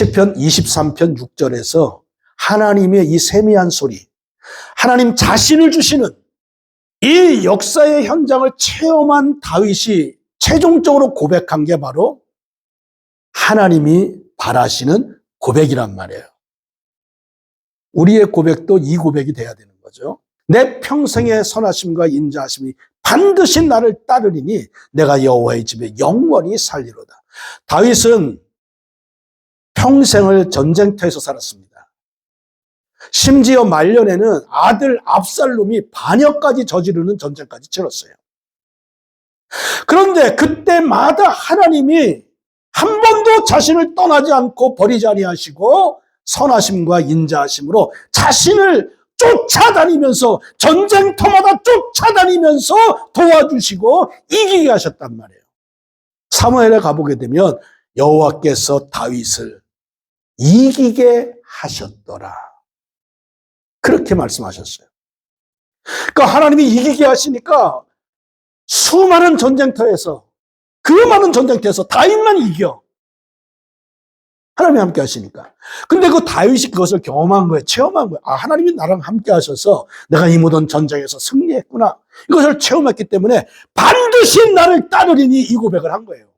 시편 23편 6절에서 하나님의 이 세미한 소리, 하나님 자신을 주시는 이 역사의 현장을 체험한 다윗이 최종적으로 고백한 게 바로 하나님이 바라시는 고백이란 말이에요. 우리의 고백도 이 고백이 돼야 되는 거죠. 내 평생의 선하심과 인자하심이 반드시 나를 따르리니 내가 여호와의 집에 영원히 살리로다. 다윗은 평생을 전쟁터에서 살았습니다. 심지어 말년에는 아들 압살롬이 반역까지 저지르는 전쟁까지 치렀어요. 그런데 그때마다 하나님이 한 번도 자신을 떠나지 않고 버리지 아니하시고 선하심과 인자하심으로 자신을 쫓아다니면서 전쟁터마다 쫓아다니면서 도와주시고 이기게 하셨단 말이에요. 사무엘에 가보게 되면 여호와께서 다윗을 이기게 하셨더라. 그렇게 말씀하셨어요. 그러니까 하나님이 이기게 하시니까 수많은 전쟁터에서 그 많은 전쟁터에서 다윗만 이겨. 하나님이 함께 하시니까. 근데 그 다윗이 그것을 경험한 거예요. 체험한 거예요. 아, 하나님이 나랑 함께 하셔서 내가 이 모든 전쟁에서 승리했구나. 이것을 체험했기 때문에 반드시 나를 따르리니 이 고백을 한 거예요.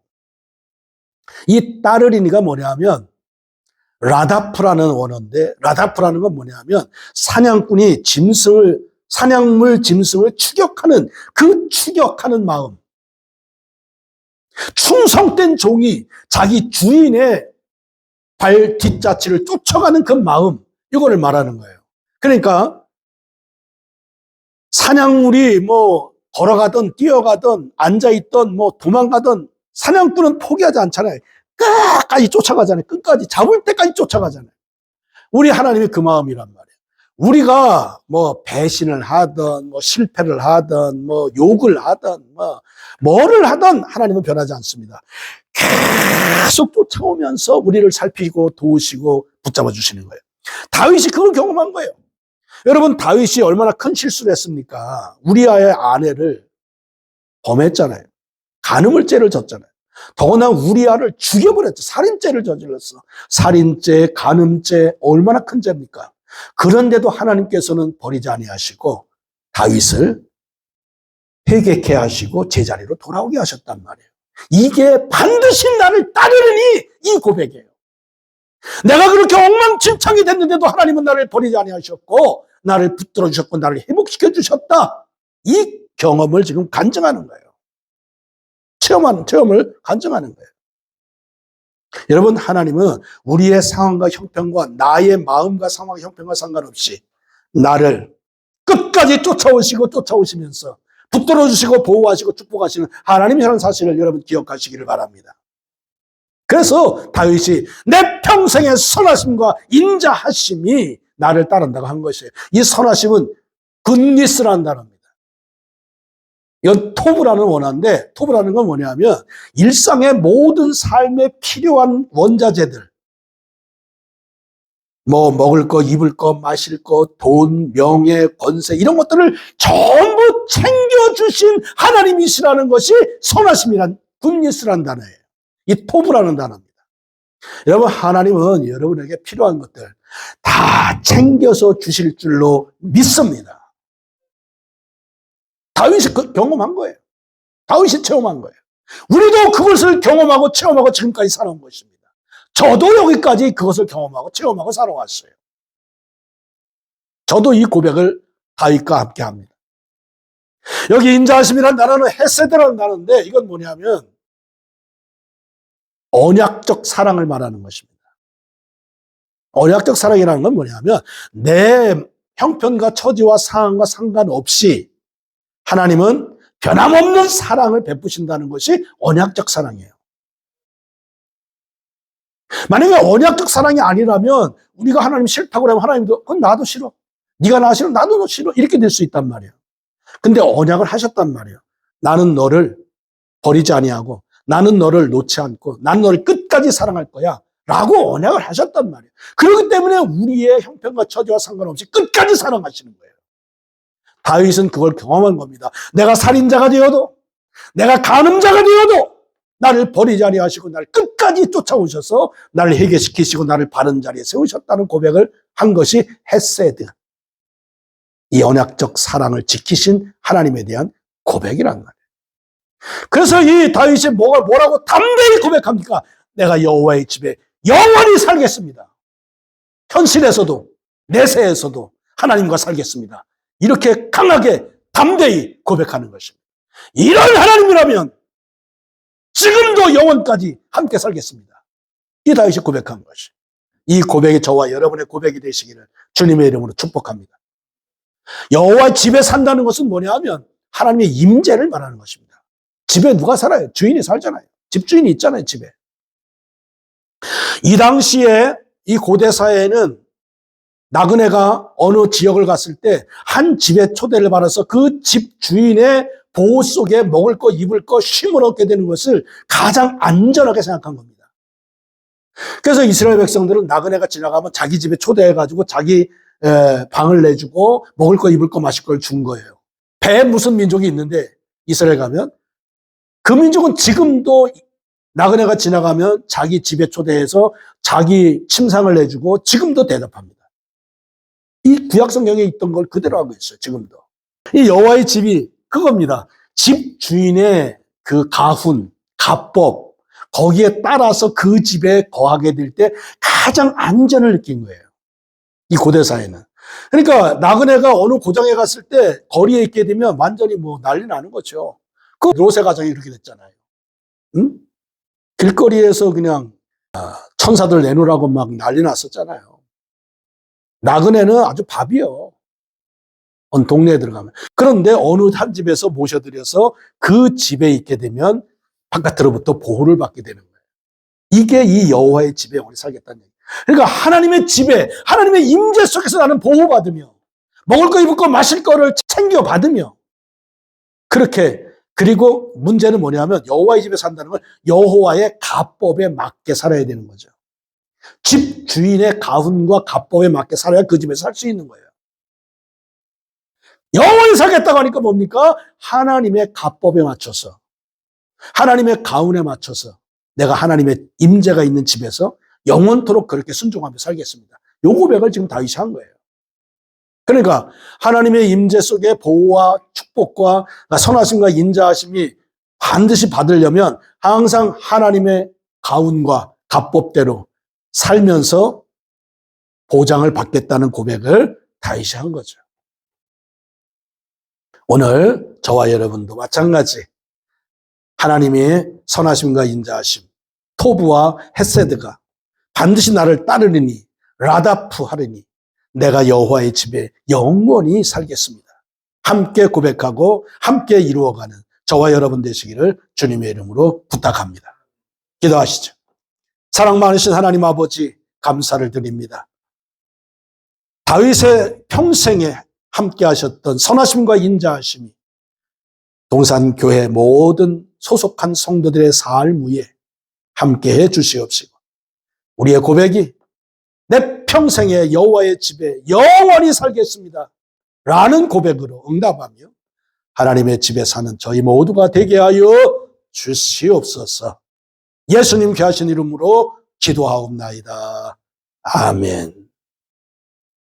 이 따르리니가 뭐냐면 라다프라는 원어인데 라다프라는 건 뭐냐면 사냥꾼이 사냥물 짐승을 추격하는 그 추격하는 마음. 충성된 종이 자기 주인의 발 뒷자치를 쫓아가는 그 마음, 이거를 말하는 거예요. 그러니까 사냥물이 걸어가든 뛰어가든 앉아있든 도망가든 사냥꾼은 포기하지 않잖아요. 끝까지 쫓아가잖아요. 끝까지 잡을 때까지 쫓아가잖아요. 우리 하나님이 그 마음이란 말이에요. 우리가 배신을 하든 실패를 하든 욕을 하든 뭐를 하든 하나님은 변하지 않습니다. 계속 쫓아오면서 우리를 살피고 도우시고 붙잡아 주시는 거예요. 다윗이 그걸 경험한 거예요. 여러분, 다윗이 얼마나 큰 실수를 했습니까? 우리아의 아내를 범했잖아요. 간음죄를 졌잖아요. 더구나 우리아를 죽여버렸죠. 살인죄를 저질렀어. 살인죄, 간음죄, 얼마나 큰 죄입니까? 그런데도 하나님께서는 버리지 아니하시고 다윗을 회개케 하시고 제자리로 돌아오게 하셨단 말이에요. 이게 반드시 나를 따르리니 이 고백이에요. 내가 그렇게 엉망진창이 됐는데도 하나님은 나를 버리지 아니하셨고 나를 붙들어 주셨고 나를 회복시켜 주셨다. 이 경험을 지금 간증하는 거예요. 체험을 간증하는 거예요. 여러분, 하나님은 우리의 상황과 형편과 나의 마음과 상황과 형편과 상관없이 나를 끝까지 쫓아오시면서 붙들어 주시고 보호하시고 축복하시는 하나님이라는 사실을 여러분 기억하시기를 바랍니다. 그래서 다윗이 내 평생의 선하심과 인자하심이 나를 따른다고 한 것이에요. 이 선하심은 굿니스라는 단어입니다. 이건 토브라는 원어인데 토브라는 건 뭐냐면 일상의 모든 삶에 필요한 원자재들, 먹을 거, 입을 거, 마실 거, 돈, 명예, 권세 이런 것들을 전부 챙겨주신 하나님이시라는 것이 선하심이란 굿니스라는 단어예요. 이 토브라는 단어입니다. 여러분, 하나님은 여러분에게 필요한 것들 다 챙겨서 주실 줄로 믿습니다. 다윗이 경험한 거예요. 다윗이 체험한 거예요. 우리도 그것을 경험하고 체험하고 지금까지 살아온 것입니다. 저도 여기까지 그것을 경험하고 체험하고 살아왔어요. 저도 이 고백을 다윗과 함께 합니다. 여기 인자하심이라는 단어는 헤세드라는 단어인데 이건 뭐냐면 언약적 사랑을 말하는 것입니다. 언약적 사랑이라는 건 뭐냐면 내 형편과 처지와 상황과 상관없이 하나님은 변함없는 사랑을 베푸신다는 것이 언약적 사랑이에요. 만약에 언약적 사랑이 아니라면 우리가 하나님 싫다고 하면 하나님도 그건 나도 싫어. 네가 나 싫어. 나도 너 싫어. 이렇게 될 수 있단 말이에요. 근데 언약을 하셨단 말이에요. 나는 너를 버리지 아니하고 나는 너를 놓지 않고 나는 너를 끝까지 사랑할 거야 라고 언약을 하셨단 말이에요. 그렇기 때문에 우리의 형편과 처지와 상관없이 끝까지 사랑하시는 거예요. 다윗은 그걸 경험한 겁니다. 내가 살인자가 되어도 내가 간음자가 되어도 나를 버리지 아니하시고 나를 끝까지 쫓아오셔서 나를 회개시키시고 나를 바른 자리에 세우셨다는 고백을 한 것이 헤세드. 이 언약적 사랑을 지키신 하나님에 대한 고백이란 말이에요. 그래서 이 다윗이 뭐라고 담대히 고백합니까? 내가 여호와의 집에 영원히 살겠습니다. 현실에서도 내세에서도 하나님과 살겠습니다. 이렇게 강하게 담대히 고백하는 것입니다. 이런 하나님이라면 지금도 영원까지 함께 살겠습니다. 이 다윗이 고백한 것이. 이 고백이 저와 여러분의 고백이 되시기를 주님의 이름으로 축복합니다. 여호와 집에 산다는 것은 뭐냐 하면 하나님의 임재를 말하는 것입니다. 집에 누가 살아요? 주인이 살잖아요. 집주인이 있잖아요, 집에. 이 당시에 이 고대 사회에는 나그네가 어느 지역을 갔을 때 한 집에 초대를 받아서 그 집 주인의 보호 속에 먹을 거, 입을 거, 쉼을 얻게 되는 것을 가장 안전하게 생각한 겁니다. 그래서 이스라엘 백성들은 나그네가 지나가면 자기 집에 초대해가지고 자기 방을 내주고 먹을 거, 입을 거, 마실 걸 준 거예요. 배 무슨 민족이 있는데 이스라엘 가면 그 민족은 지금도 나그네가 지나가면 자기 집에 초대해서 자기 침상을 내주고 지금도 대답합니다. 이 구약 성경에 있던 걸 그대로 하고 있어요. 지금도. 이 여호와의 집이 그겁니다. 집 주인의 그 가훈, 가법 거기에 따라서 그 집에 거하게 될 때 가장 안전을 느낀 거예요. 이 고대 사회는. 그러니까 나그네가 어느 고장에 갔을 때 거리에 있게 되면 완전히 뭐 난리 나는 거죠. 그 롯의 가정이 이렇게 됐잖아요. 응? 길거리에서 그냥 천사들 내놓으라고 막 난리 났었잖아요. 나그네는 아주 밥이요. 어느 동네에 들어가면. 그런데 어느 한 집에서 모셔드려서 그 집에 있게 되면 바깥으로부터 보호를 받게 되는 거예요. 이게 이 여호와의 집에 영원히 살겠다는 얘기예요. 그러니까 하나님의 집에 하나님의 임재 속에서 나는 보호받으며 먹을 거 입을 거 마실 거를 챙겨받으며 그렇게 그리고 문제는 뭐냐면 여호와의 집에 산다는 건 여호와의 가법에 맞게 살아야 되는 거죠. 집 주인의 가훈과 가법에 맞게 살아야 그 집에 살 수 있는 거예요. 영원히 살겠다고 하니까 뭡니까? 하나님의 가법에 맞춰서 하나님의 가훈에 맞춰서 내가 하나님의 임재가 있는 집에서 영원토록 그렇게 순종하며 살겠습니다. 요 고백을 지금 다윗이 한 거예요. 그러니까 하나님의 임재 속에 보호와 축복과 선하심과 인자하심이 반드시 받으려면 항상 하나님의 가훈과 가법대로 살면서 보장을 받겠다는 고백을 다윗이 한 거죠. 오늘 저와 여러분도 마찬가지 하나님의 선하심과 인자하심, 토브와 헤세드가 반드시 나를 따르리니 라다프 하리니 내가 여호와의 집에 영원히 살겠습니다. 함께 고백하고 함께 이루어가는 저와 여러분 되시기를 주님의 이름으로 부탁합니다. 기도하시죠. 사랑 많으신 하나님 아버지 감사를 드립니다. 다윗의 평생에 함께 하셨던 선하심과 인자하심이 동산교회 모든 소속한 성도들의 삶 위에 함께해 주시옵시고 우리의 고백이 내 평생에 여호와의 집에 영원히 살겠습니다 라는 고백으로 응답하며 하나님의 집에 사는 저희 모두가 되게 하여 주시옵소서. 예수님 귀하신 이름으로 기도하옵나이다. 아멘.